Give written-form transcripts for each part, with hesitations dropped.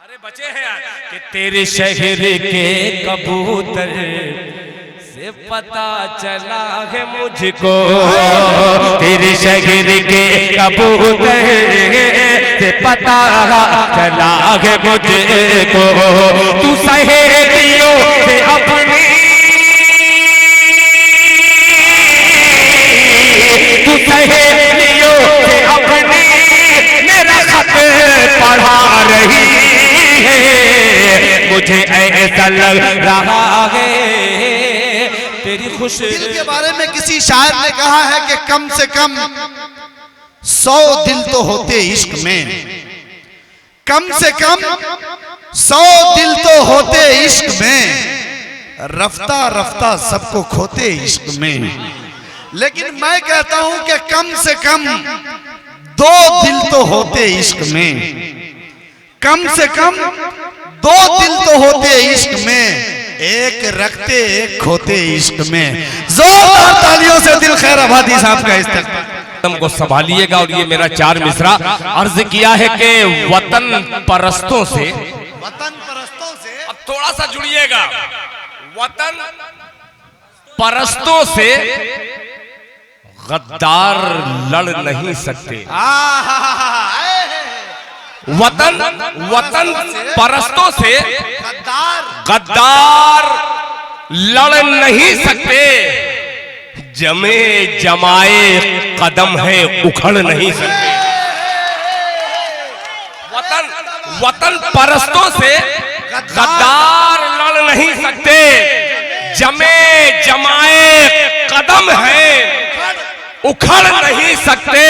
अरे बचे हैं यार कि तेरे शहर के कबूतर से पता चला है मुझको, तेरे शहर के कबूतर से पता चला है मुझको, तू सहेलियों से अपनी, तू सहेलियों से अपनी मेरा खत पढ़ा रही है, मुझे ऐसा लग रहा है तेरी खुश। दिल के बारे में किसी शायर ने कहा है कि कम से कम 100 दिल तो होते इश्क में, कम से कम 100 दिल तो होते इश्क में, रफ्ता रफ्ता सबको खोते इश्क में। लेकिन मैं कहता हूं कि कम से कम 2 दिल तो होते इश्क में, कम से कम 2 दिल तो होते इश्क में, एक रखते एक खोते इश्क में। जोरदार तालियों से दिल खैर आबादी साहब का इस्तेमाल को संभालिएगा। और ये मेरा 4 मिसरा अर्ज किया है कि वतन परस्तों से, वतन परस्तों से, अब थोड़ा सा जुड़िएगा, वतन परस्तों से गद्दार लड़ नहीं सकते। वतन परस्तों से गद्दार लड़ नहीं सकते, जमे जमाए कदम है उखड़ नहीं सकते। वतन परस्तों से गद्दार लड़ नहीं सकते, जमे जमाए कदम है उखड़ नहीं सकते,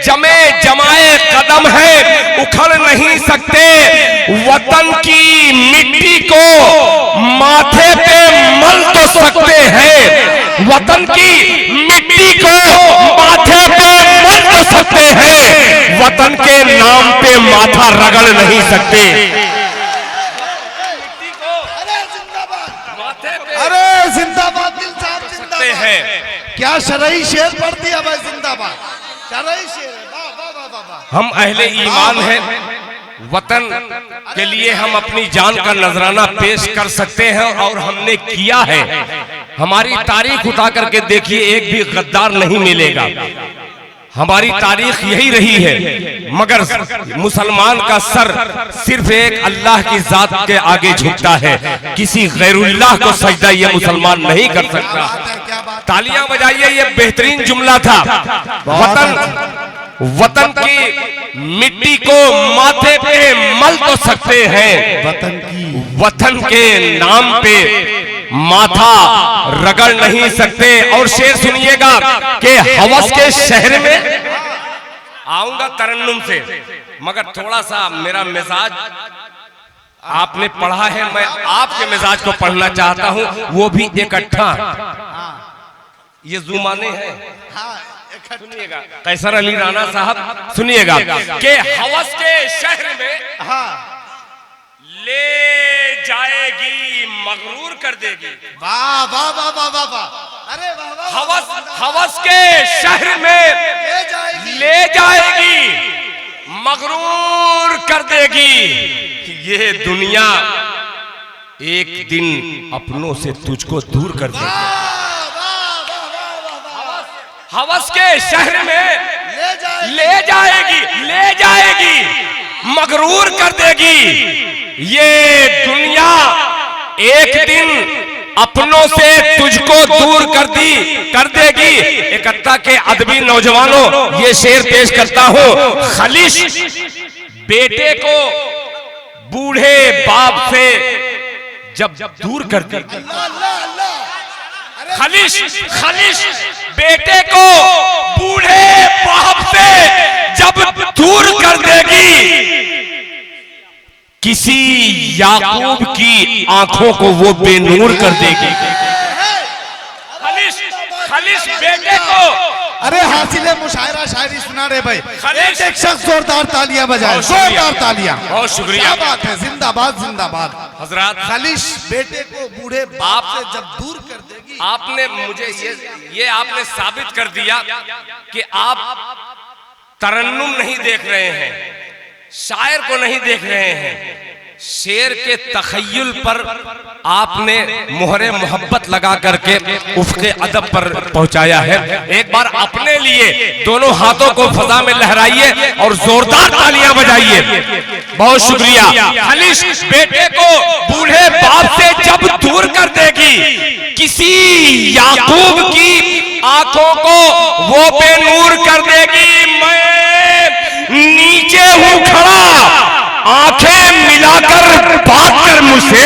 जमे जमाए कदम है उखड़ नहीं सकते। वतन की मिट्टी को माथे पे मल तो सकते हैं, वतन की मिट्टी को माथे पे मल तो सकते हैं, वतन के नाम पे माथा रगड़ नहीं सकते। अरे जिंदाबाद दिल साहब जिंदाबाद है। क्या शरई शेर पढ़ दिया भाई, जिंदाबाद शरई शेर। हम अहले ईमान हैं, वतन के लिए हम अपनी जान का नजराना पेश कर सकते हैं और हमने किया है। हमारी तारीख उठा करके देखिए, एक भी गद्दार नहीं मिलेगा। हमारी तारीख यही रही है, मगर मुसलमान का सर सिर्फ एक अल्लाह की जात के आगे झुकता है, किसी गैरुल्लाह को सजदा ये मुसलमान नहीं कर सकता। तालियां बजाइए, ये बेहतरीन जुमला था। वतन की मिट्टी को माथे पे मल तो सकते हैं, वतन के नाम पे माथा रगड़ नहीं सकते। और शेर सुनिएगा कि हवस के शहर में आऊंगा तरन्नुम से, मगर थोड़ा सा मेरा मिजाज आपने पढ़ा है, मैं आपके मिजाज को पढ़ना चाहता हूं, वो भी इकट्ठा। ये जुमाने हैं, सुनिएगा कैसर अली राणा साहब, सुनिएगा कि हवस के शहर में ले जाएगी मगरूर कर देगी। वाह वाह वाह वाह वाह वाह, अरे वाह वाह। हवस के शहर में ले जाएगी मगरूर कर देगी, ये दुनिया एक दिन अपनों से तुझको दूर कर देगी। हवस के शहर में ले जाएगी मगरूर कर देगी, ये दुनिया एक दिन अपनों से तुझको दूर कर देगी। इकट्ठा के अदबी नौजवानों, ये शेर पेश करता हूं। खलिश बेटे को बूढ़े बाप से जब दूर कर देगी, खलिश बेटे को बूढ़े बाप से जब दूर कर देगी, किसी याकूब की आंखों को वो बेनूर कर देगी। खलिश बेटे को, अरे हासिले मुशायरा शायरी सुना रहे भाई, एक शख्स जोरदार तालियां बजाए, जोरदार तालियां। बहुत शुक्रिया, बात है, जिंदाबाद जिंदाबाद। हजरात, खलिश बेटे को बूढ़े बाप से जब दूर कर देगी, आपने मुझे ये आपने साबित कर दिया कि आप तरन्नुम नहीं देख रहे हैं, शायर को नहीं देख रहे हैं, शेर के तखय्युल पर आपने मोहरे मोहब्बत लगा करके उफ़क़े अदब पर पहुंचाया है। एक बार अपने लिए दोनों हाथों को फजा में लहराइए और जोरदार तालियां बजाइए। बहुत शुक्रिया। खलिश बेटे को बूढ़े बाप से जब दूर कर देगी, किसी याकूब की आंखों को वो बेनूर कर देगी। मैं नीचे हूं खड़ा, आंखें मिलाकर बात कर मुझसे।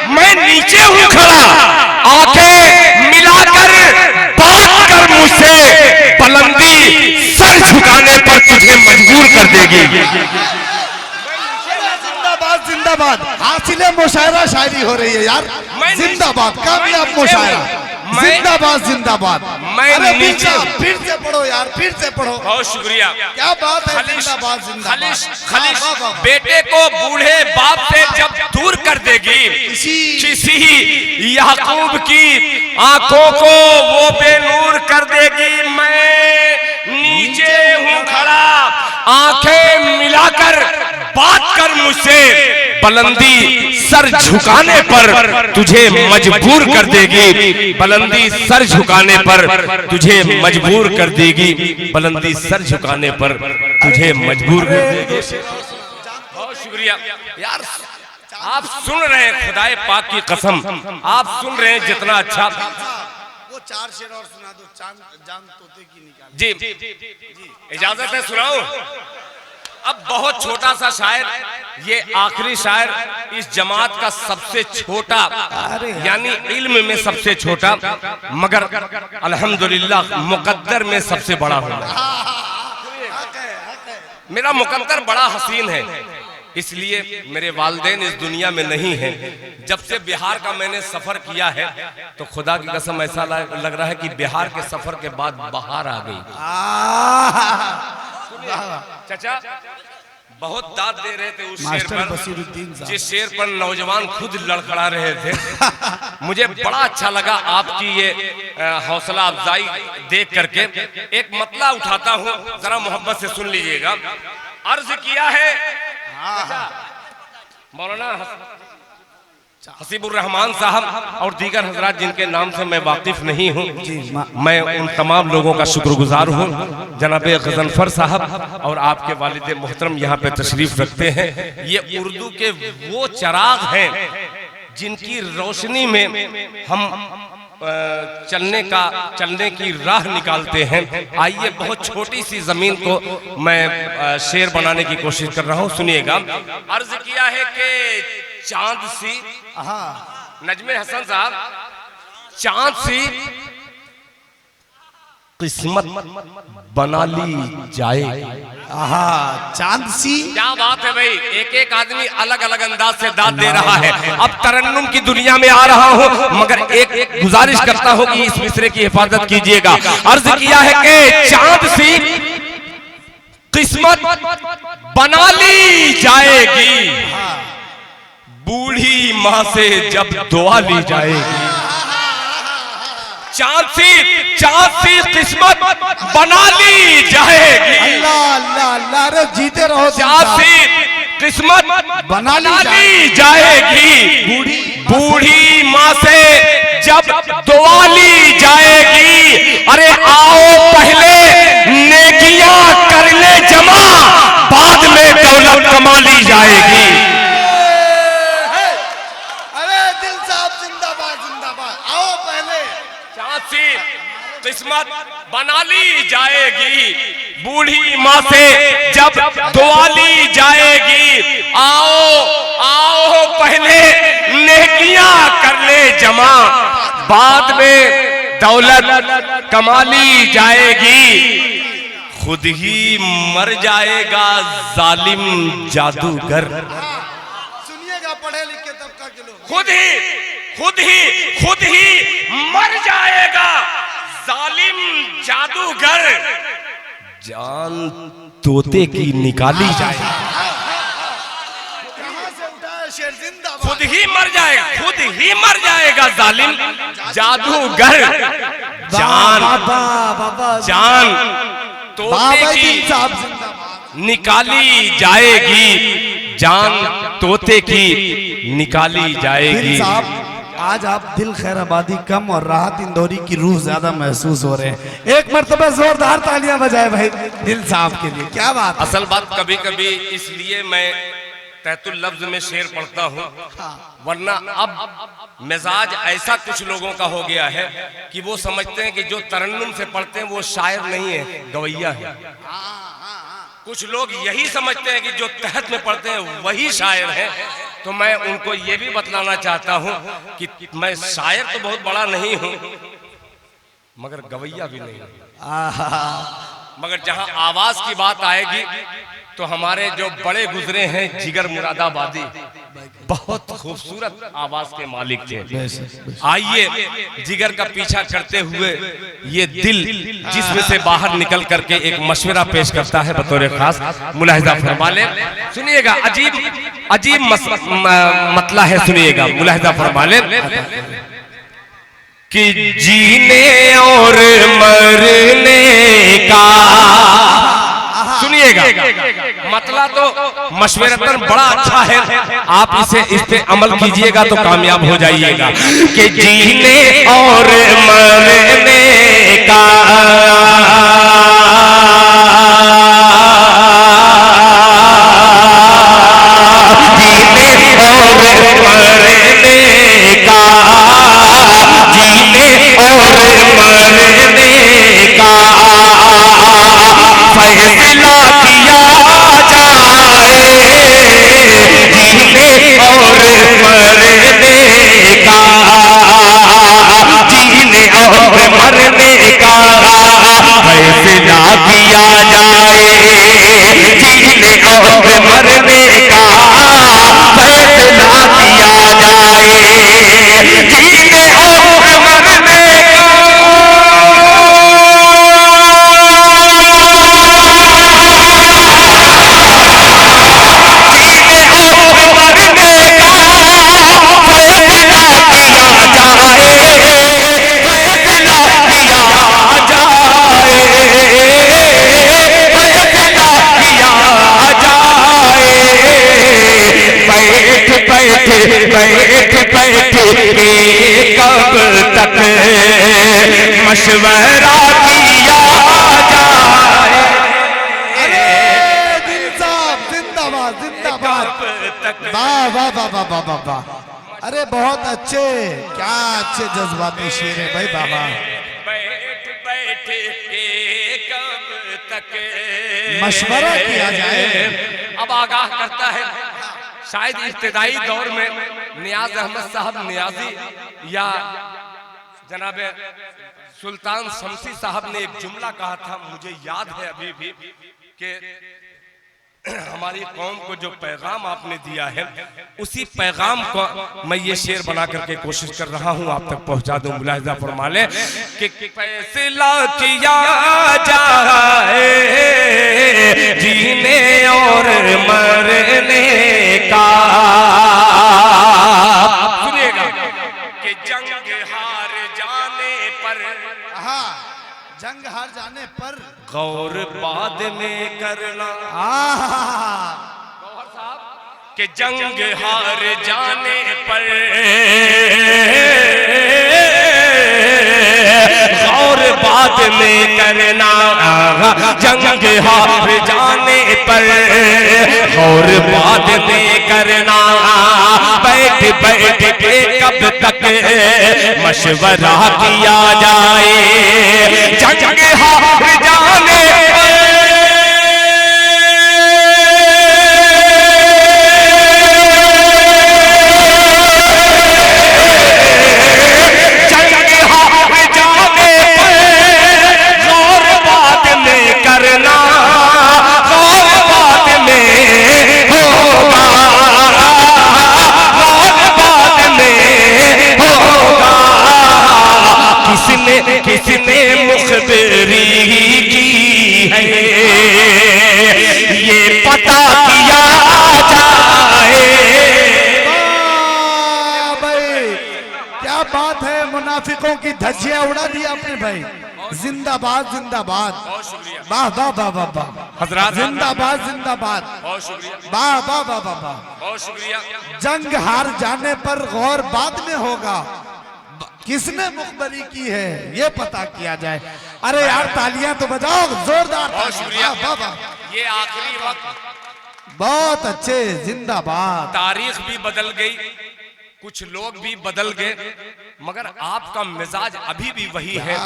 मैं नीचे हूं खड़ा, आंखें मिलाकर बात कर मुझसे। बुलंदी सर झुकाने पर तुझे मजबूर कर देगी। जिंदाबाद जिंदाबाद। हासिले मुशायरा शायरी हो रही है यार। जिंदाबाद, कामयाब मुशायरा। जिंदाबाद जिंदाबाद। मैं नीचे फिर से पढ़ो यार, फिर से पढ़ो। बहुत शुक्रिया। क्या बात है। जिंदाबाद जिंदाबाद। खलिश बेटे को बूढ़े बाप से जब दूर कर देगी, किसी याकूब की आंखों को वो बेनूर कर देगी। मैं नीचे हूं खड़ा, आंखें मिलाकर बात कर मुझसे। बुलंदी सर झुकाने पर तुझे मजबूर कर देगी। बुलंदी सर झुकाने पर तुझे मजबूर कर देगी। बुलंदी सर झुकाने पर तुझे मजबूर कर देगी। बहुत शुक्रिया यार। आप सुन रहे हैं, खुदाए पाक की कसम आप सुन रहे हैं जितना अच्छा। वो 4 शेर और सुना दो। जान तोते की निकाल। जी इजाजत है, सुनाऊं? अब बहुत छोटा सा शायर, ये आखिरी शायर इस जमात का सबसे छोटा, यानी इल्म में सबसे छोटा, मगर अल्हम्दुलिल्लाह मुकद्दर में सबसे बड़ा हूँ। मेरा मुकद्दर बड़ा हसीन है, इसलिए मेरे वालिदैन इस दुनिया में नहीं हैं। जब से बिहार का मैंने सफर किया है तो खुदा की कसम ऐसा लग रहा है कि बिहार के सफर के बाद बाहर आ गई। चाचा बहुत दाद दे रहे थे उस शेर पर, जिस शेर पर नौजवान खुद लड़खड़ा रहे थे। मुझे बड़ा अच्छा लगा आपकी ये हौसला अफजाई देख करके। एक मतला उठाता हूँ, जरा मोहब्बत से सुन लीजिएगा। अर्ज किया है मौलाना हसीबुर रहमान साहब और दीगर हजरात जिनके नाम से मैं वाकिफ नहीं हूँ, मैं उन तमाम लोगों का शुक्रगुजार हूँ। जनाब गजनफर साहब और आपके वालिद मोहतरम यहाँ पे तशरीफ रखते हैं। ये उर्दू के वो चिराग हैं जिनकी रोशनी में हम चलने की राह निकालते हैं। आइए बहुत छोटी सी जमीन को मैं शेर बनाने की कोशिश कर रहा हूँ, सुनिएगा। अर्ज किया है कि चांद सी, नजमे हसन साहब, चांद सी किस्मत बना ली जाए। चांद सी। क्या बात है भाई, एक एक आदमी अलग अलग अंदाज से दाद दे रहा है। अब तरन्नुम की दुनिया में आ रहा हूँ, मगर एक गुजारिश करता हूँ कि इस मिसरे की हिफाजत कीजिएगा। अर्ज किया है कि चांद सी किस्मत बना ली जाएगी, बूढ़ी माँ से जब दुआ ली जाएगी। चांद सी किस्मत बना ली जाएगी। अल्लाह अल्लाह अल्लाह रे, जीते रहो। चांद सी किस्मत बना ली जाएगी, बूढ़ी माँ से जब दुआ ली जाएगी। अरे आओ पहले नेकियां कर ले जमा, बाद में दौलत कमा ली जाएगी। किस्मत बना ली जाएगी, बूढ़ी माँ से जब दुआ ली जाएगी। आओ आओ पहले नेकियां कर ले जमा, बाद में दौलत कमा ली जाएगी। खुद ही मर जाएगा जालिम जादूगर। सुनिएगा पढ़े लिखे तबका के लोग। खुद ही मर जाएगा जालिम जादूगर, जान तोते की निकाली जाए। खुद ही मर जाएगा जालिम जादूगर, जान तोते की निकाली जाएगी, जान तोते की निकाली जाएगी। साहब आज आप दिल खैराबादी कम और राहत इंदौरी की रूह ज्यादा महसूस हो रहे हैं। एक मर्तबा जोरदार तालियां बजाए भाई दिल साहब के लिए। क्या बात। असल बात कभी कभी इसलिए मैं तहतुल लफ्ज में शेर पढ़ता हूँ, वरना अब मिजाज ऐसा कुछ लोगों का हो गया है कि वो समझते हैं कि जो तरन्नुम से पढ़ते हैं वो शायर नहीं है, गवैया है। कुछ लोग यही समझते हैं कि जो तहत में पढ़ते हैं वही शायर है। तो मैं उनको ये भी बतलाना चाहता हूँ कि मैं शायर तो बहुत बड़ा नहीं हूँ, मगर गवैया भी नहीं हूँ। मगर जहाँ आवाज की बात आएगी तो हमारे जो बड़े गुजरे हैं जिगर मुरादाबादी, बहुत खूबसूरत आवाज के मालिक थे। आइए जिगर का पीछा करते हुए ये दिल जिसमें से बाहर निकल करके एक मशवरा पेश करता है बतौर खास, मुलाहिजा फरमा ले। सुनिएगा, अजीब अजीब मतला है, सुनिएगा, मुलाहिजा फरमा ले कि जीने और मरने का, सुनिएगा, मतला तो मशवरतन बड़ा अच्छा है, आप इस पे अमल कीजिएगा तो कामयाब हो जाइएगा। कि जीने और मरने का मशवरा किया जाए। दिल साहब जिंदाबाद जिंदाबाद। वाह वाह वाह वाह वाह वाह वाह। अरे बहुत अच्छे, क्या अच्छे जज्बाती शेर है भाई बाबा। बैठ बैठ के कब तक मशवरा किया जाए। अब आगाह करता है, शायद इब्तिदाई दौर में नियाज अहमद साहब नियाजी या जनाब सुल्तान शमसी साहब ने एक जुमला कहा था, मुझे याद है अभी भी, कि हमारी कौम को जो पैगाम आपने दिया है उसी पैगाम को मैं ये शेर बना करके कोशिश कर रहा हूँ आप तक पहुँचा दूँ। मुलाहिजा फरमा ले कि फैसला किया जाए जीने और मरने का। सुनिएगा कि जंग हार जाने पर, जंग हार जाने पर गौर बाद में करना। गौहर साहब कि जंग हार जाने पर गौर बाद में करना, जंग हार जाने पर गौर बाद में करना। बैठ बैठ के कब तक मशवरा किया जाए, जंग हार जाने किसने मुखबरी की है ये पता किया जाए। भाई क्या बात है, मुनाफिकों की धज्जियां उड़ा दी आपने भाई। जिंदाबाद जिंदाबाद। बहुत शुक्रिया। वाह वाह वाह वाह वाह। हजरात जिंदाबाद जिंदाबाद। बहुत शुक्रिया, वाह वाह वाह वाह वाह। बहुत शुक्रिया। जंग हार जाने पर गौर बाद में होगा, किसने मुखबरी की है ये पता किया जाए। अरे यार तालियां तो बजाओ जोरदार। बहुत शुक्रिया। वाह वाह वाह। ये आखिरी वक्त, बहुत अच्छे, जिंदाबाद। तारीख भी बदल गई, कुछ लोग भी बदल गए, मगर आपका मिजाज अभी भी वही है।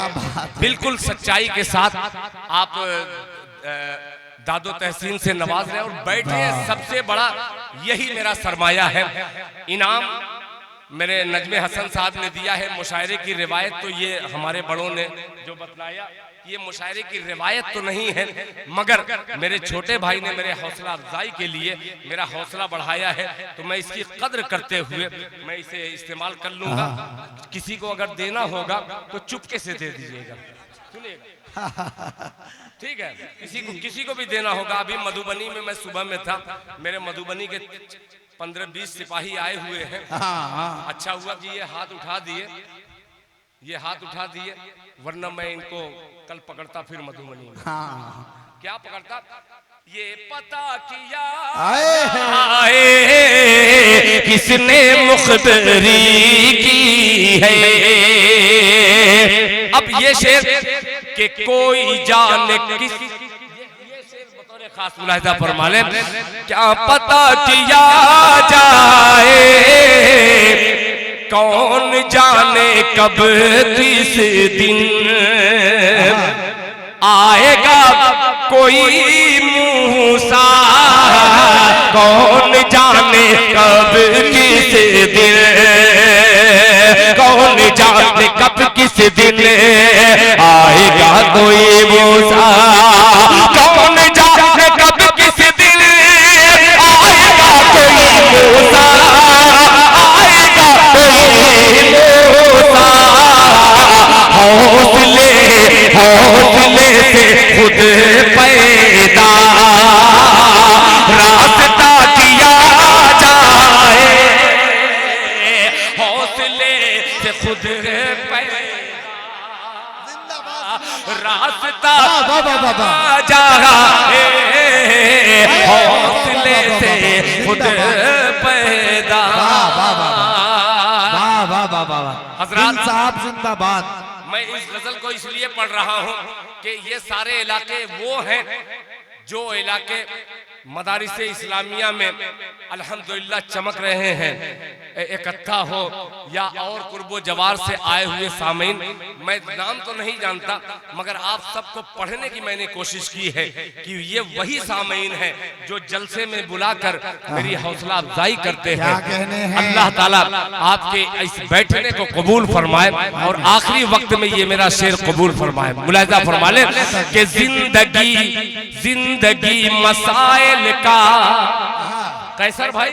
बिल्कुल सच्चाई के साथ आप दादो तहसीन से नवाज रहे और बैठे। सबसे बड़ा यही मेरा सरमाया है। इनाम मेरे नजमे हसन साहब ने दिया है मुशायरे की रिवायत। तो ये हमारे बड़ों ने जो बतलाया, ये मुशायरे की रिवायत तो नहीं है, मगर मेरे छोटे भाई ने मेरे हौसला अफजाई के लिए मेरा हौसला बढ़ाया है। तो मैं इसकी कद्र करते हुए मैं इसे इस्तेमाल कर लूंगा। किसी को अगर देना होगा तो चुपके से दे दीजिएगा, सुनिएगा, ठीक है। किसी को भी देना होगा। अभी मधुबनी में मैं सुबह में था, मेरे मधुबनी के 15-20 सिपाही आए हुए हैं। अच्छा हुआ कि ये हाथ उठा दिए, ये हाथ उठा दिए, वरना मैं इनको कल पकड़ता फिर मधुबनी में। क्या पकड़ता? ये पता किया आए किसने मुखबरी की है। अब ये शेर के कोई जाने किस, खास मुलाहिजा फरमा लें। क्या पता किया जाए, कौन जाने कब किस दिन आएगा कोई मूसा, कौन जाने कब किस दिन, कौन जाने कब किस दिन आएगा कोई मूसा, कौन जाने कब किस दिन आएगा कोई मूसा, आएगा कोई मूसा। हौसले हौसले से खुद पैदा रास्ता किया जाए, हौसले से खुद पैदा रास्ता जाए, हौसले से खुद पैदा। हजरात साहब जिंदाबाद। मैं इस गजल को इसलिए पढ़ रहा हूं कि ये सारे इलाके वो हैं जो इलाके मदारिस इस्लामिया में अल्हम्दुलिल्लाह चमक रहे हैं। इकट्ठा हो या और कुर्बो जवार से आए हुए सामीन, मैं नाम तो नहीं जानता, मगर आप सबको पढ़ने की मैंने कोशिश की है कि ये वही सामीन है जो जलसे में बुलाकर मेरी हौसला अफजाई करते हैं। अल्लाह ताला आपके इस बैठने को कबूल फरमाए और आखिरी वक्त में ये मेरा शेर कबूल फरमाए। मुलाहिजा फरमा ले कि जिंदगी मसाइल का, कैसर भाई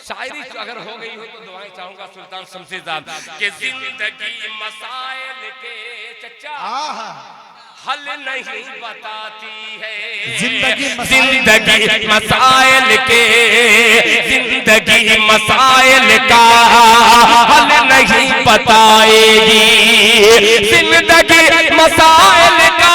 शायरी अगर हो गई हो तो दुआएं चाहूंगा सुल्तान शमशेर साहब के जिंदगी मसाइल के चचा हल नहीं बताती है, जिंदगी मसाइल के, जिंदगी मसाइल का हल नहीं बताएगी, जिंदगी मसाइल का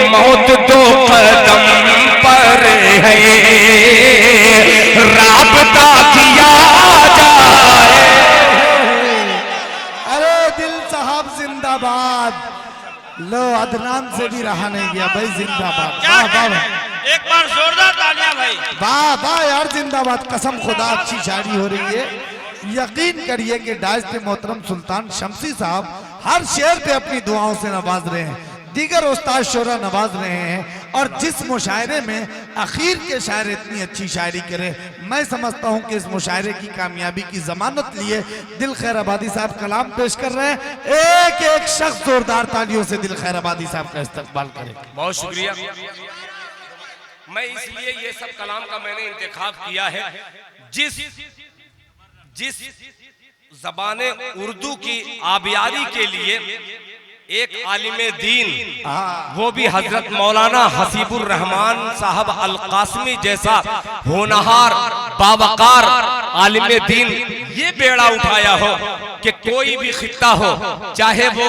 मौत दो कदम पर है, राबता किया जाए। अरे दिल साहब जिंदाबाद। लो अदनान से भी रहा नहीं गया भाई, जिंदाबाद। वाह वाह, एक बार जोरदार तालियां भाई। वाह वाह यार जिंदाबाद। कसम खुदा अच्छी शायरी हो रही है। यकीन करिए कि डायस्ते मोहतरम सुल्तान शमसी साहब हर शेर पे अपनी दुआओं से नवाज रहे हैं, दीगर उस्ताद शोरा नवाज रहे हैं, और जिस मुशायरे में आखिर के शायर इतनी अच्छी शायरी करे, मैं समझता हूं कि इस मुशायरे की कामयाबी की जमानत लिए दिल खैर आबादी साहब कलाम पेश कर रहे हैं। एक एक शख्स जोरदार तालियों से दिल खैर आबादी साहब का इस्तकबाल करे। बहुत शुक्रिया। मैं इसलिए ये सब कलाम का मैंने इंतखाब किया है, जिस जबाने उर्दू की आबियारी के लिए एक आलिमे दीन, वो भी हजरत मौलाना हसीबुर रहमान साहब अल कासमी जैसा होनहार बावकार आलिमे दीन ये बेड़ा उठाया हो कि कोई भी खित्ता हो, चाहे वो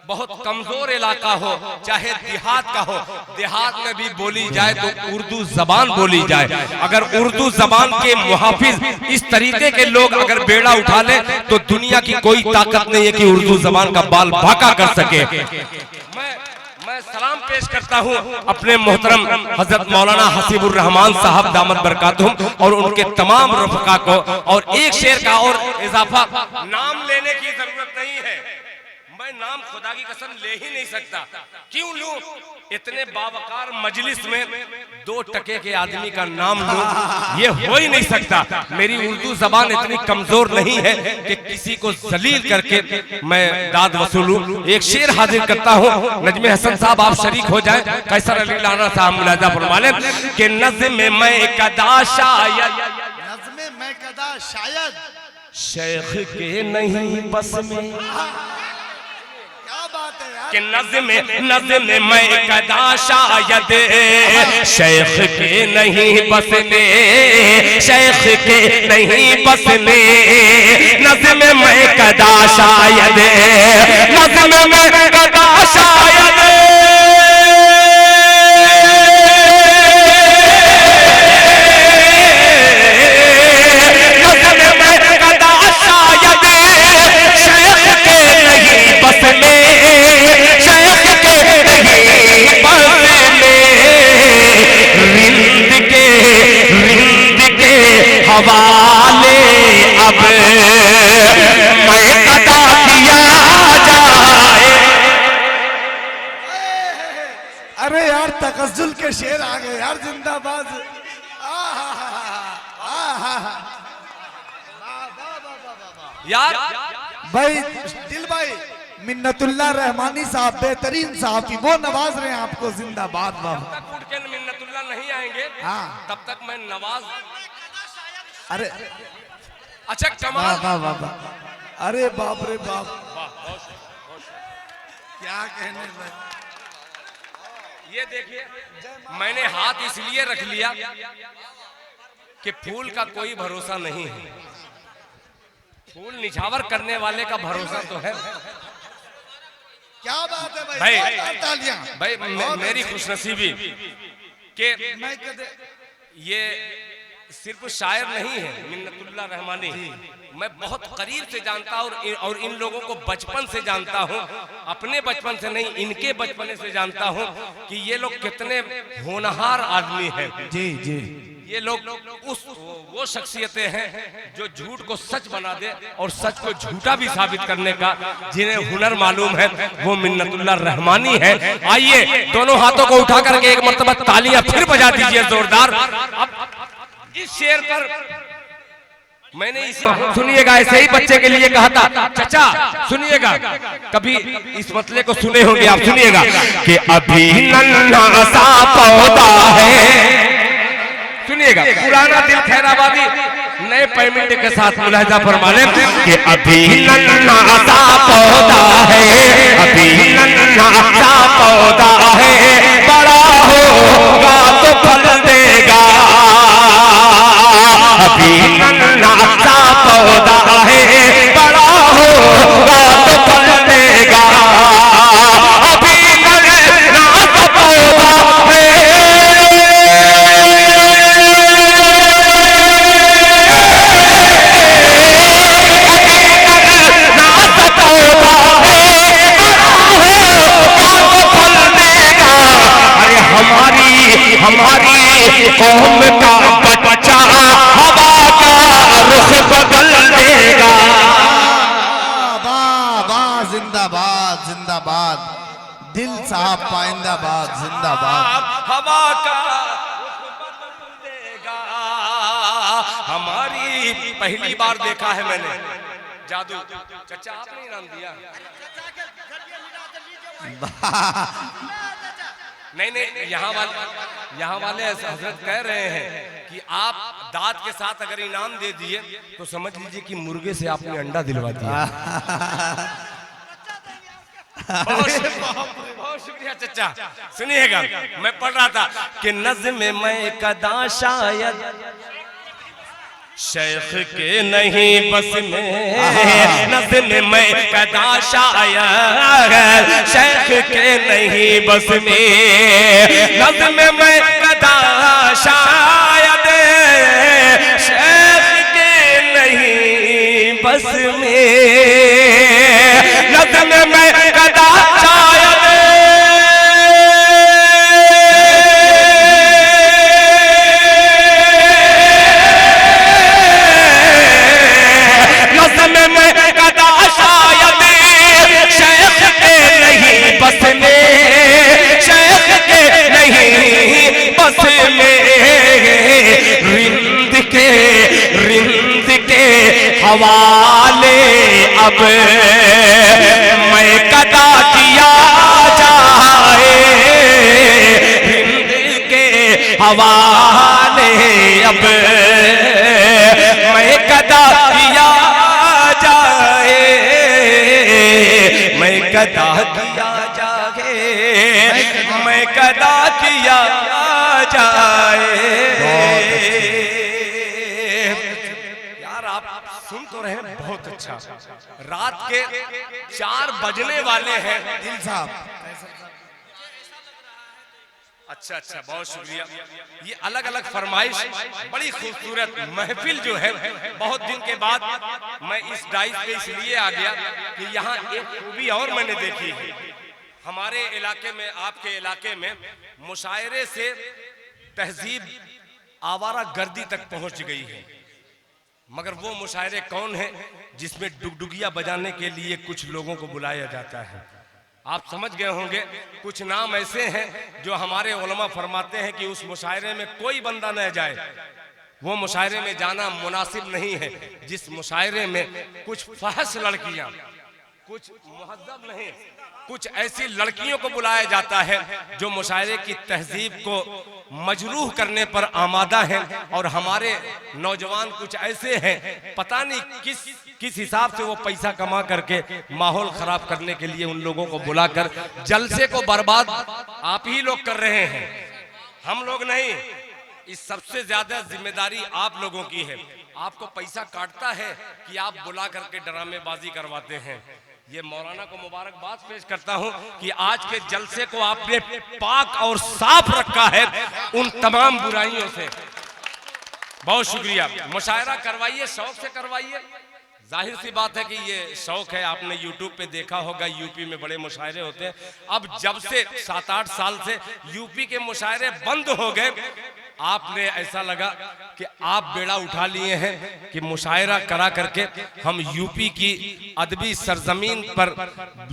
बहुत कमजोर इलाका हो, चाहे देहात का हो, देहात में भी बोली जाए तो उर्दू जबान बोली जाए। अगर उर्दू जबान के मुहाफिज इस तरीके के लोग अगर बेड़ा उठा ले तो दुनिया की कोई ताकत नहीं है कि उर्दू जबान का बाल बाका कर सके। मैं सलाम पेश करता हूँ अपने मोहतरम हजरत मौलाना हसीबुर रहमान साहब दामत बरकातुहुम और उनके तमाम रफ़का को। और एक शेर का और इजाफा, नाम लेने की जरूरत नहीं है, मैं नाम खुदा की कसम ले ही नहीं सकता। क्यों लूं? इतने बावकार मजलिस में 2 टके के आदमी का नाम लूं, ये हो ही नहीं सकता। मेरी उर्दू जबान इतनी कमजोर नहीं है कि किसी को जलील करके मैं दाद वसूलूं। एक शेर हाजिर करता हूं, नजमे हसन साहब आप शरीक हो जाएं। कैसर अली लाना साहब मुलाजा फरमाने कि नज़्म में कदा शायद, नज़्म में कदा शायद शेख के नहीं बस में, कि नज़्म में कदा शायद शेख के नहीं बस में, शेख के नहीं बस में, नज़्म में कदा शायद, नज़्म में कदा शायद, नज़्म में कदा शायद शेख के नहीं बस में, हवाले अब मैं अदा किया जाए। अरे यार तकज्जुल के शेर आ गए यार, जिंदाबाद। यार भाई दिल भाई मिन्नतुल्लाह रहमानी साहब बेहतरीन साहब की वो नवाज रहे हैं आपको, जिंदाबाद बाबा। तब तक मिन्नतुल्लाह नहीं आएंगे, तब तक मैं नवाज। अरे अच्छा कमाल, अरे बाप रे बाप, क्या कहने भाई। ये देखिए, मैंने हाथ इसलिए रख लिया कि फूल का कोई भरोसा नहीं है, फूल निछावर करने वाले का भरोसा तो है। क्या बात है भाई, भाई मेरी खुशनसीबी कि ये सिर्फ शायर नहीं है मिन्नतुल्लाह रहमानी, मैं बहुत करीब से जानता और इन लोगों को बचपन से जानता हूँ, अपने बचपन से नहीं इनके बचपन से जानता हूँ कि ये लोग कितने होनहार आदमी हैं। जी जी, ये लोग वो शख्सियतें हैं जो झूठ को सच बना दे और सच को झूठा भी साबित करने का जिन्हें हुनर मालूम है, वो मिन्नतुल्लाह रहमानी है। आइए दोनों हाथों को उठा करके एक मर्तबा तालियां फिर बजा दीजिए जोरदार। अब इस शेर पर मैंने सुनिएगा, ऐसे ही बच्चे के लिए कहा था, चाचा सुनिएगा, कभी इस मसले को सुने होंगे आप, सुनिएगा कि अभी नन्हा सा पौधा है, सुनिएगा पुराना दिल खैराबादी नए पेमेंट के साथ मुलाहिजा फरमाने कि अभी नन्हा सा पौधा है, अभी नन्हा सा पौधा है, बड़ा होगा तो फल देगा, अभी नन्हा सा पौधा है, बड़ा होगा तो फल देगा, अभी नन्हा सा पौधा है। हमारी कौम का बच्चा हवा का रुख बदल देगा। वाह जिंदाबाद जिंदाबाद, दिल साहब पाइंदाबाद जिंदाबाद। हवा का रुख बदल देगा। हमारी पहली बार देखा है मैंने जादू। चाचा आपने इनाम दिया? नहीं, यहाँ वाले हजरत कह रहे हैं कि आप दांत के साथ अगर इनाम दे दिए तो समझ लीजिए कि मुर्गे से आपने अंडा दिलवा दिया। बहुत शुक्रिया चचा। सुनिएगा, मैं पढ़ रहा था कि नज़्म मैं कदा शायद शेख के नहीं बस में, नज़्म मैं कदा शायद शेख के नहीं बस में, नज़्म मैं कदा शायद शेख के नहीं बस में, नज़्म मैं कदा शायद बस में, शेख के नहीं बस में, रिंद के हवाले अब मैं कदा किया जाए, रिंद के हवाले अब मैं कदा किया जाए, मैं कदा किया जाए, मैं कदा किया जाए। यार आप सुन तो रहे हैं, बहुत अच्छा। रात के 4 बजने वाले हैं दिल साहब। अच्छा, बहुत शुक्रिया। ये अलग अलग फरमाइश, बड़ी खूबसूरत महफिल जो है, बहुत दिन के बाद मैं इस डाइस पे इसलिए आ गया कि यहाँ एक खूबी और मैंने देखी है। हमारे इलाके में, आपके इलाके में मुशायरे से तहजीब आवारा गर्दी तक पहुंच गई है, मगर वो मुशायरे कौन है जिसमें डुगडुगिया बजाने के लिए कुछ लोगों को बुलाया जाता है? आप समझ गए होंगे, कुछ नाम ऐसे हैं जो हमारे उलमा फरमाते हैं कि उस मुशायरे में कोई बंदा न जाए, वो मुशायरे में जाना मुनासिब नहीं है। जिस मुशायरे में कुछ फहश लड़कियां, कुछ मुहज्जब नहीं, कुछ ऐसी लड़कियों को बुलाया जाता है जो मुशायरे की तहजीब को मजरूह करने पर आमादा हैं, और हमारे नौजवान कुछ ऐसे हैं, पता नहीं किस हिसाब से वो पैसा कमा करके माहौल खराब करने के लिए उन लोगों को बुलाकर जलसे को बर्बाद आप ही लोग कर रहे हैं, हम लोग नहीं। इस सबसे ज्यादा जिम्मेदारी आप लोगों की है। आपको पैसा काटता है कि आप बुला करके ड्रामेबाजी करवाते हैं। ये मौलाना को मुबारकबाद पेश करता हूं कि आज के जलसे को आपने पाक और साफ रखा है उन तमाम बुराइयों से। बहुत शुक्रिया। मुशायरा करवाइए, शौक से करवाइए। जाहिर सी बात है कि ये शौक है, आपने यूट्यूब पे देखा होगा, यूपी में बड़े मुशायरे होते हैं। अब जब से 7-8 साल से यूपी के मुशायरे बंद हो गए, आपने ऐसा लगा कि आप बेड़ा उठा लिए हैं कि मुशायरा करा करके हम यूपी की अदबी सरजमीन पर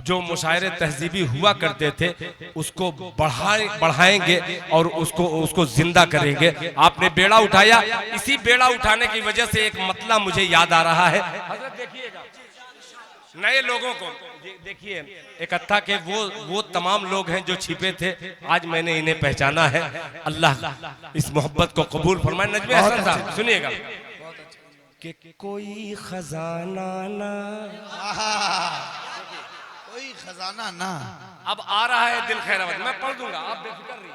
जो मुशायरे तहजीबी हुआ करते थे उसको बढ़ाएंगे और उसको जिंदा करेंगे। आपने बेड़ा उठाया, इसी बेड़ा उठाने की वजह से एक मतला मुझे याद आ रहा है। हजरत देखिएगा, नए लोगों को देखिए, इकट्ठा के वो तमाम लोग हैं जो छिपे थे, आज मैंने इन्हें पहचाना है। अल्लाह इस मोहब्बत को कबूल फरमाए। नजमे हसन साहब सुनिएगा कि कोई खजाना ना, कोई खजाना ना। अब आ रहा है दिल खैरावत, मैं पढ़ दूंगा, आप बेफिक्र रहिए।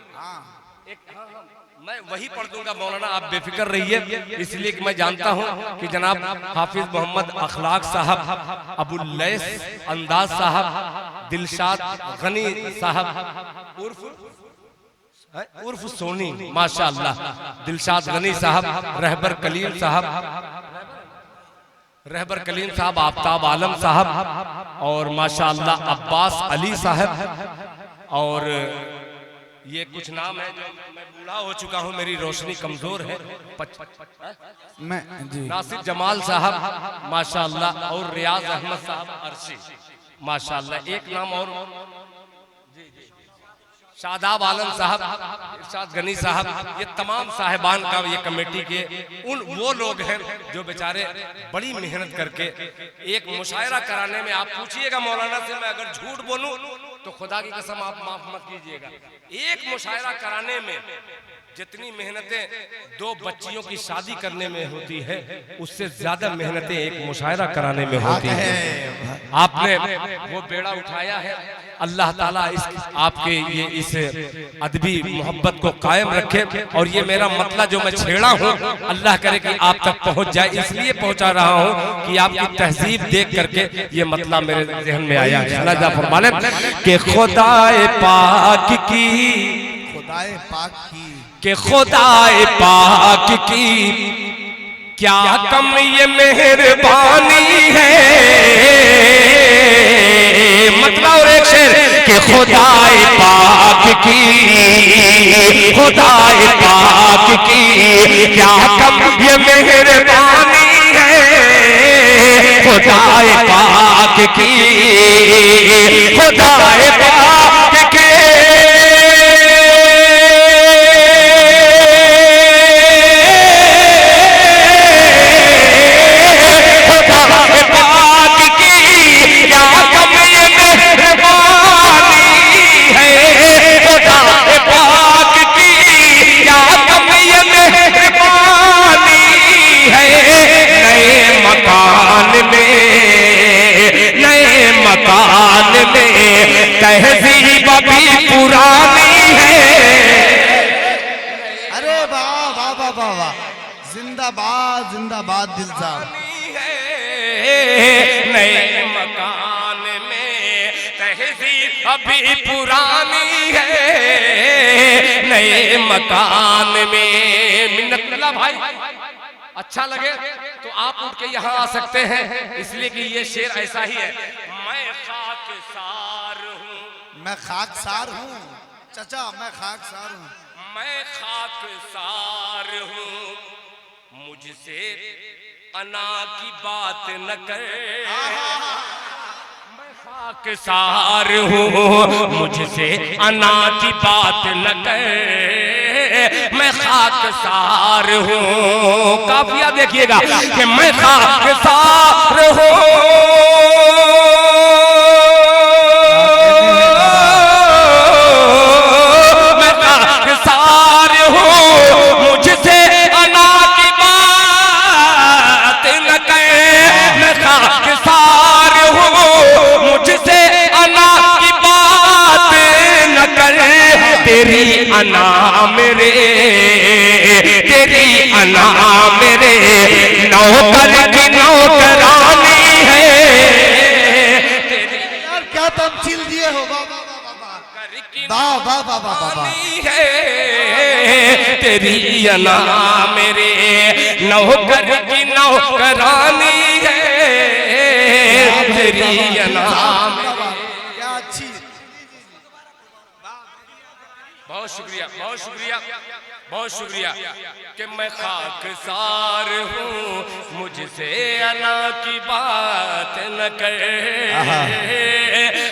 मैं वही पढ़ दूंगा मौलाना, आप बेफिक्र रहिए, इसलिए कि मैं जानता हूं कि जनाब हाफिज मोहम्मद अखलाक साहब, अबुल लैस अंदाज साहब, दिलशाद गनी साहब उर्फ सोनी, माशाअल्लाह, दिलशाद गनी साहब, रहबर कलीम साहब, आफ्ताब आलम साहब, और माशाअल्लाह अब्बास अली साहब, और ये कुछ नाम है जो मैं बूढ़ा हो चुका हूँ, मेरी रोशनी कमजोर है, नासिर जमाल साहब माशाअल्लाह, और रियाज अहमद साहब अर्शी माशाअल्लाह। एक नाम और शादाब आलम साहब, इरशाद गनी साहब, ये तमाम साहिबान का ये कमेटी के वो लोग हैं जो बेचारे बड़ी मेहनत करके एक मुशायरा कराने में, आप पूछिएगा मौलाना से, मैं अगर झूठ बोलूं तो खुदा की कसम आप माफ मत कीजिएगा, एक मुशायरा कराने में जितनी मेहनतें दो बच्चियों की शादी करने में होती है, उससे ज्यादा मेहनतें एक मुशायरा कराने में होती है। आपने वो बेड़ा उठाया है, अल्लाह ताला इस आपके ये इस अदबी मोहब्बत को कायम रखे। और ये मेरा मतला जो मैं छेड़ा हूँ, अल्लाह करे कि आप तक पहुँच जाए, इसलिए पहुँचा रहा हूँ कि आपकी तहजीब देख करके ये मतला मेरे जहन में आया। फरमाने कि खुदाए पाक की, खुदाए पाक की, कि खुदाए पाक की क्या कम ये मेहरबानी है। मतलब और एक शेर कि खुदाए पाक की, खुदाए पाक की क्या कम ये मेहरबानी है। खुदाए पाक की, खुदाए पाक की तहजीब भी पुरानी है। अरे वाह वाह वाह वाह वाह, जिंदाबाद जिंदाबाद दिल साहब। नए मकान में तहजीब अभी पुरानी है। नए मकान में मिन्नतुल्लाह भाई, अच्छा लगे तो आप उठ के यहाँ आ सकते हैं, इसलिए कि ये शेर ऐसा ही है। मैं खाकसार हूँ, मैं खाकसार हूँ चचा, मैं खाकसार हूँ, मैं खाकसार हूँ, मुझसे अना की बात न कर। मैं खाकसार हूँ, मुझसे अना की बात न कर। मैं खाकसार हूँ, काफिया देखिएगा कि मैं खाकसार हूँ, मैं खाकसार हूँ, मुझसे अना की बात न कर। मैं खाकसार हूँ, मुझसे अना की बात न कर। तेरी अना मेरे, तेरी अना मेरे नौकर की नौकरानी है। यार क्या तमसील दिए हो, वाह वाह वाह वाह वाह वाह। तेरी अना मेरे नौकर की नौकरानी है। तेरी अना क्या अच्छी। बहुत शुक्रिया, बहुत शुक्रिया, बहुत शुक्रिया कि मैं खाकसार हूँ, मुझसे अना की बात न कर।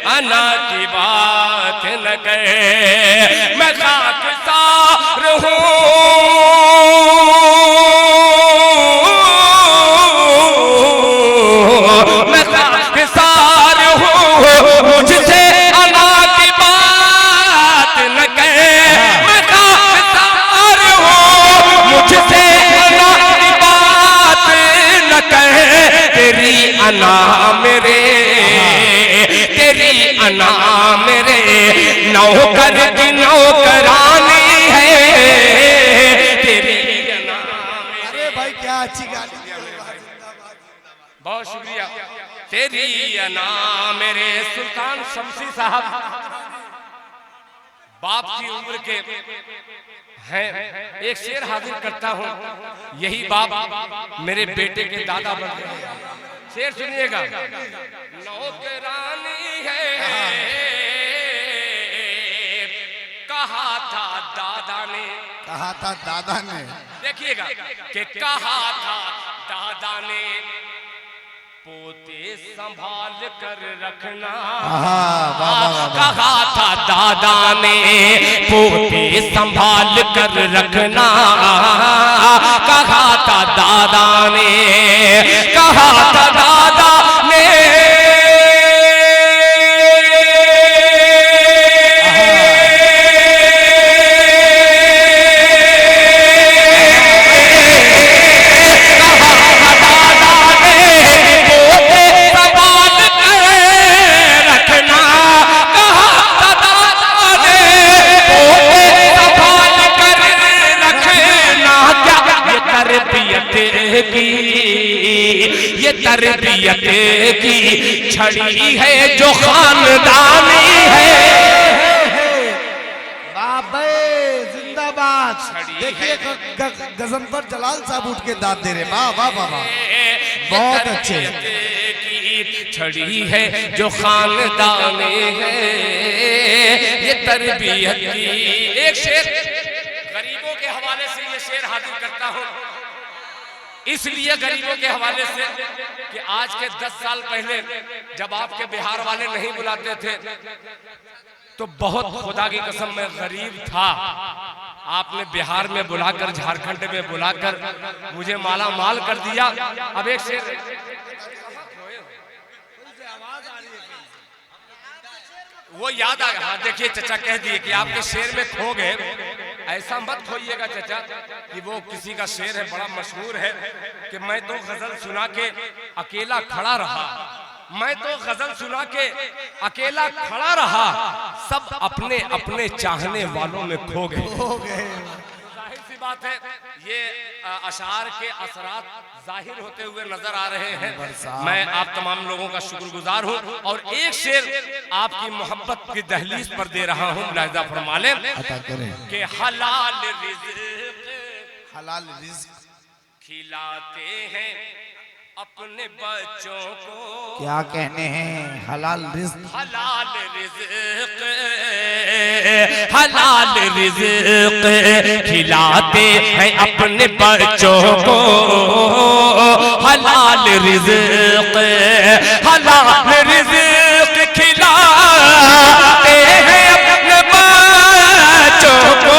अना की बात न कर। मैं खाकसार हूँ, मैं खाकसार हूँ, मुझसे अना की बात न कर। मैं खाकसार हूँ, मुझसे अना की बात न कर। तेरी अना मेरे, तेरी अना मेरे नौकर की नौकरानी है। तेरी अना। अरे भाई क्या अच्छी गाली। बहुत शुक्रिया। तेरी अना मेरे सुल्तान शमसी साहब बाप की उम्र के हैं। एक शेर हाजिर करता हूँ, यही बाप मेरे बेटे के दादा बन गए। शेर सुनिएगा। नौकरानी है, कहा था दादा ने, कहा था दादा ने, देखिएगा कि कहा था दादा ने, पोते संभाल कर रखना। कहा था दादा ने, पोते संभाल कर रखना। कहा था दादा ने, कहा था दादा ने, की, ये तरबियत की छड़ी है जो खानदानी है। जिंदाबाद। देखिए गजनफर जलाल साहब उठ के दाद दे रहे। वाह वाह वाह वाह, बहुत अच्छे। छड़ी है जो खानदानी है, ये तरबियत की। एक शेर गरीबों के हवाले से ये शेर हाजिर करता हूं, इसलिए गरीबों के हवाले से कि आज के 10 साल पहले जब आपके बिहार वाले नहीं बुलाते थे तो बहुत, खुदा की कसम मैं गरीब था, आपने बिहार में बुलाकर, झारखंड में बुलाकर मुझे माला माल कर दिया। अब एक शेर वो याद आ गया। हाँ देखिए चचा कह दिए कि आपके शेर में खो गए। ऐसा मत खोइएगा चचा कि वो किसी का शेर है बड़ा मशहूर है कि मैं तो गजल सुना के अकेला खड़ा रहा, मैं तो गजल सुना के अकेला खड़ा रहा, सब अपने अपने चाहने वालों में खो गए। जाहिर सी बात है ये अशार के असरात जाहिर होते हुए नजर आ रहे हैं। मैं आप तमाम लोगों का शुक्रगुजार हूं और एक शेर आपकी मोहब्बत की दहलीज पर दे रहा हूं। मुलाहिजा फरमा लें कि हलाल रिज़्क़ खिलाते हैं अपने बच्चों को। क्या कहने हैं? हलाल रिज़्क़, हलाल रिज़्क़, हलाल रिज़्क़ खिलाते हैं अपने बच्चों को। हलाल रिज़्क़, हलाल रिज़्क़ खिलाते हैं अपने बच्चों को।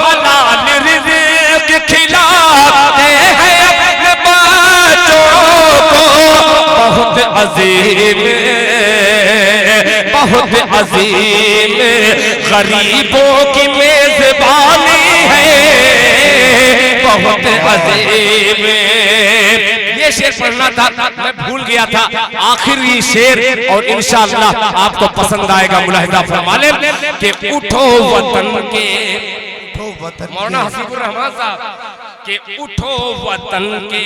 हलाल रिज़्क़ खिलाते हैं अपने बच्चों को। बहुत अजीम, बहुत अजीम गरीबों की मेजबानी है, बहुत अजीम। ये शेर पढ़ना था, मैं भूल गया था, आखिरी शेर और इंशाअल्लाह आपको पसंद आएगा। मुलाहिजा फरमा लें कि उठो वतन के, मौलाना हसीबुर रहमान साहब के उठो वतन के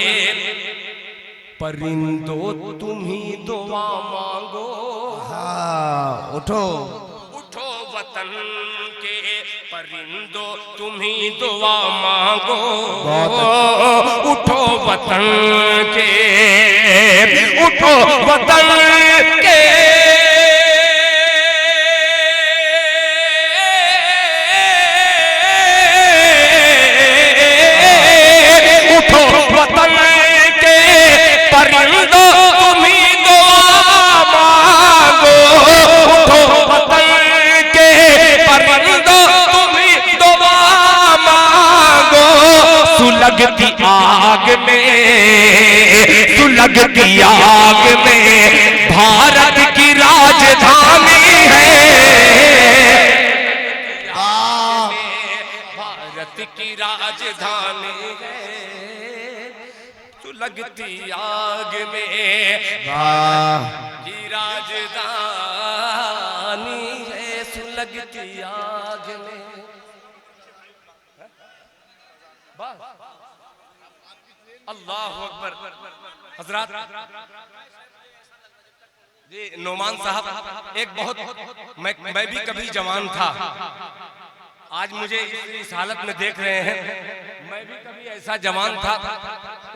परिंदो तुम ही दुआ मांगो। हाँ उठो, उठो वतन के परिंदो तुम ही दुआ मांगो। उठो वतन के, उठो वतन के, उठो वतन के परिंदो तुम ही दुआ मांगो। उठो वतन के परिंदो तुम ही दुआ मांगो। सुलगती आग में, सुलगती आग में भारत की राजधानी है। भारत की राजधानी है, सुलगती आग में की राजधानी है, सुलगती आग में। अल्लाह अकबर। हजरात जी, नोमान साहब एक बहुत, मैं भी कभी जवान था, आज मुझे इस हालत में देख रहे हैं, मैं भी कभी ऐसा जवान था।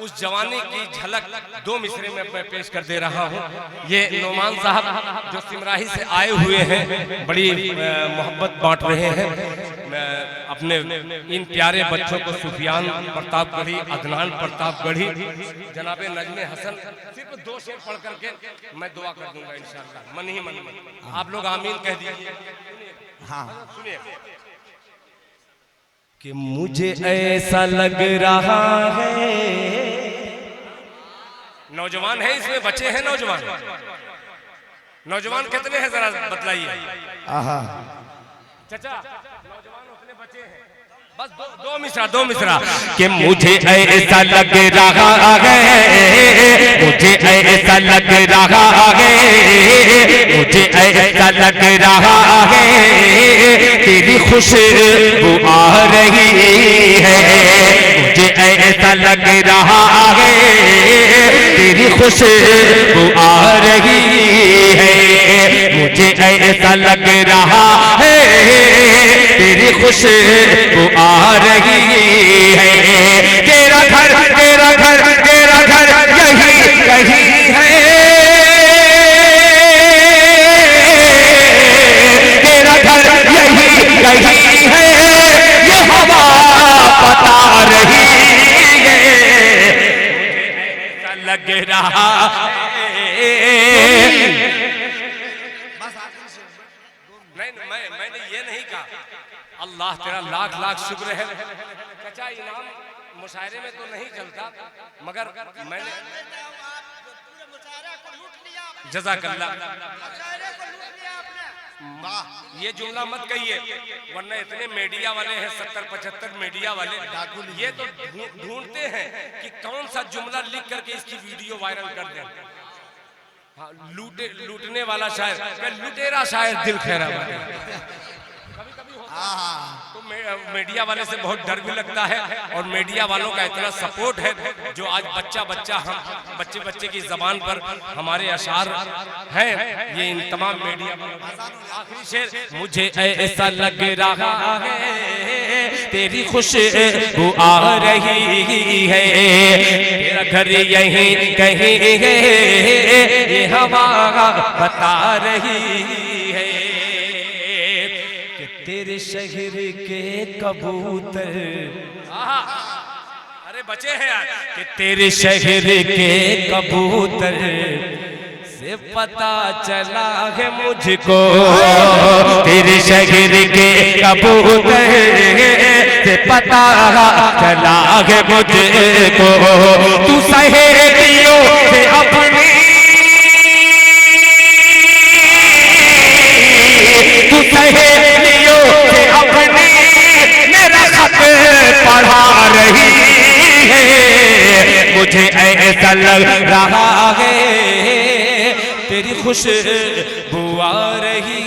उस जवानी की झलक 2 मिसरे में मैं पेश कर दे रहा हूँ। ये नोमान साहब जो सिमराही से आए हुए हैं, बड़ी मोहब्बत बांट रहे हैं अपने इन प्यारे बच्चों को। सुफियान प्रतापगढ़ी, अदनान प्रतापगढ़ी, जनाबे नजमे हसन। सिर्फ 2 शेर पढ़ करके मैं दुआ कर दूंगा इंशाअल्लाह, मन ही मन में। आप लोग आमीन कह दीजिए। हाँ सुनिए कि मुझे ऐसा लग रहा है, नौजवान है इसमें, बच्चे हैं नौजवान, नौजवान कितने हैं जरा बतलाइए। चाचा नौजवान उतने बच्चे हैं, बस दो मिसरा, 2 मिसरा कि मुझे ऐसा लग रहा है, मुझे ऐसा लग रहा है, मुझे ऐसा लग रहा है तेरी खुशबू आ रही है। मुझे ऐसा लग रहा है खुशबू आ रही है, मुझे ऐसा लग रहा है तेरी खुशबू आ रही है। तेरा घर तेरा घर तेरा घर यही कहीं है, तेरा घर यही कहीं है, ये हवा बता रही है, ऐसा लग रहा नहीं, मैंने ये नहीं कहा। अल्लाह तेरा लाख लाख शुक्र है। कच्चा इनाम मुशायरे में तो नहीं चलता, मगर मैंने जज़ाकल्लाह ये जुमला मत कहिए, वरना इतने मीडिया वाले हैं 70-75 मीडिया वाले, ये तो ढूंढते हैं कि कौन सा जुमला लिख करके इसकी वीडियो वायरल कर दें। हाँ, लूटने वाला शायर, लुटेरा शायर दिल खैरा वाले। तो मीडिया वाले से बहुत डर भी लगता है, और मीडिया वालों का इतना सपोर्ट है जो आज बच्चा हम बच्चे की जबान पर हमारे अशार हैं, ये इन तमाम मीडिया। आखिरी शेर, मुझे ऐसा लग रहा है तेरी खुशबू आ रही है, तेरा घर यहीं कहीं है, ये हवा बता रही है, तेरे शहर के कबूतर, अरे बचे हैं यार, कि तेरे शहर के कबूतर से पता चला है मुझको, तेरे शहर के कबूतर से पता चला है मुझको, तू सहेलियों से अपनी, तू सहेलियों से अपनी मेरा खत पढ़ा रही है, मुझे ऐसा लग रहा है तेरी खुशबू आ रही